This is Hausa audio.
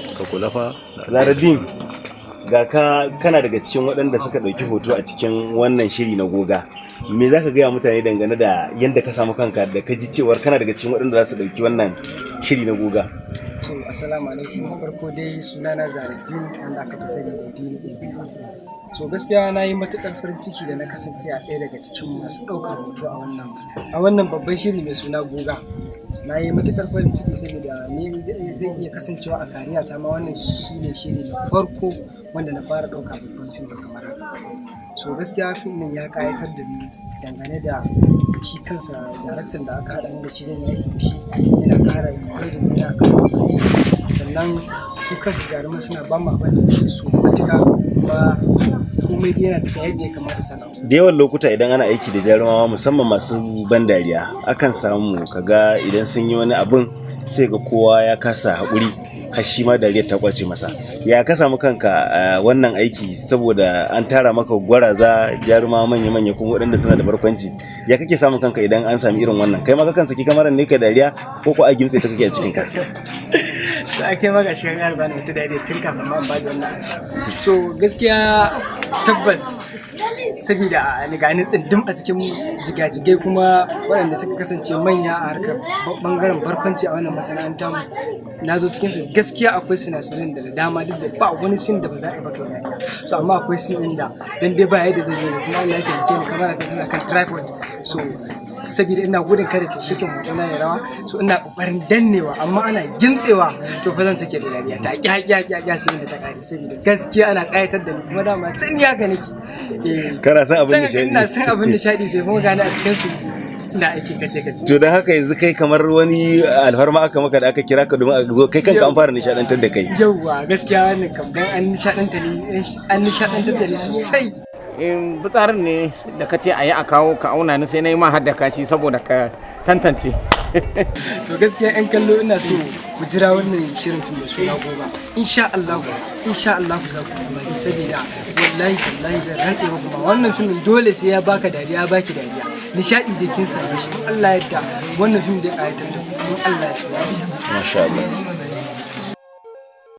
ka kula fa. Zaradin, ga kana daga cikin waɗanda suka ɗauki hoto a cikin wannan shiri na goga. Me za ka gaya mutane dangane da yadda ka samu kanka da ka ji cewar kana daga cikin waɗanda za su ɗauki wannan shiri na goga? To, assalamu alaikum. Na farko dai sunana Zaradin wanda aka fi sani da Dini. So gaskiya na yi matuƙar farin ciki da na kasance a ɗaya daga cikin masu ɗaukar hoto a wannan babban shiri mai suna goga. Na yi matuƙar farin ciki saboda ni zai iya kasancewa a kariya ta ma wannan shi ne shiri na farko wanda na fara ɗauka babban fim kamar haka. So gaskiya fim ɗin ya ƙayatar da ni dangane da shi kansa daraktan da aka haɗa da shi zan yi aiki da shi yana ƙara encouraging yana ƙara sannan su kansu jaruman suna ba mu abin da shi su matuƙa kuma komai yana da yadda ya kamata sana. Da yawan lokuta idan ana aiki da jarumawa musamman masu ban dariya akan samu kaga idan sun yi wani abin sai ga kowa ya kasa haƙuri har shi ma dariyar ta kwace masa. Ya ka samu kanka wannan aiki saboda an tara maka gwaraza jarumawa manya-manya kuma waɗanda suna da barkwanci. Ya kake samun kanka idan an sami irin wannan? Kai ma kakan saki kamarar ne ka dariya ko a gimtse ta kake a cikin ka? Ta kai maka shirin yar bani wata dariya tun kafin ma ba da wannan ansa. So gaskiya tabbas saboda ni gani tsindim a cikin jigajigai kuma waɗanda suka kasance manya a harkar bangaren barkwanci a wannan masana'anta na zo cikin su gaskiya akwai sinasirin da dama duk da ba wani sin da ba za a yi baka dariya. So amma akwai sin din da dan dai ba yadda zai yi ne kuma Allah ya taimake ni kamar ta tana kan tripod. So saboda ina gudun kada ta shikin hoto na ya rawa so ina kokarin dannewa amma ana gintsewa to fa zan sake da dariya ta ya sai da ta kare saboda gaskiya ana kayatar da ni kuma dama tun ya ga nake kana san abin nishadi ina san abin nishadi sai kuma gani a cikin su ina aiki kace to dan haka yanzu kai kamar wani alfarma aka maka da aka kira ka domin a zo kai kanka an fara nishadantar da kai. Yauwa gaskiya wannan kam dan an nishadantar da ni sosai. Fitsarin ne da ka ce a yi a kawo ka auna ni sai na yi ma hadda kashi saboda ka tantance. To gaskiya 'yan kallo ina so ku jira wannan shirin fim da suna goba. Insha Allah za ku yi saboda wallahi zan rantse muku ba wannan fim dole sai ya baka dariya baki dariya. Nishadi da kin same shi Allah yadda wannan fim zai ƙayatar da ku Allah ya so. Masha Allah.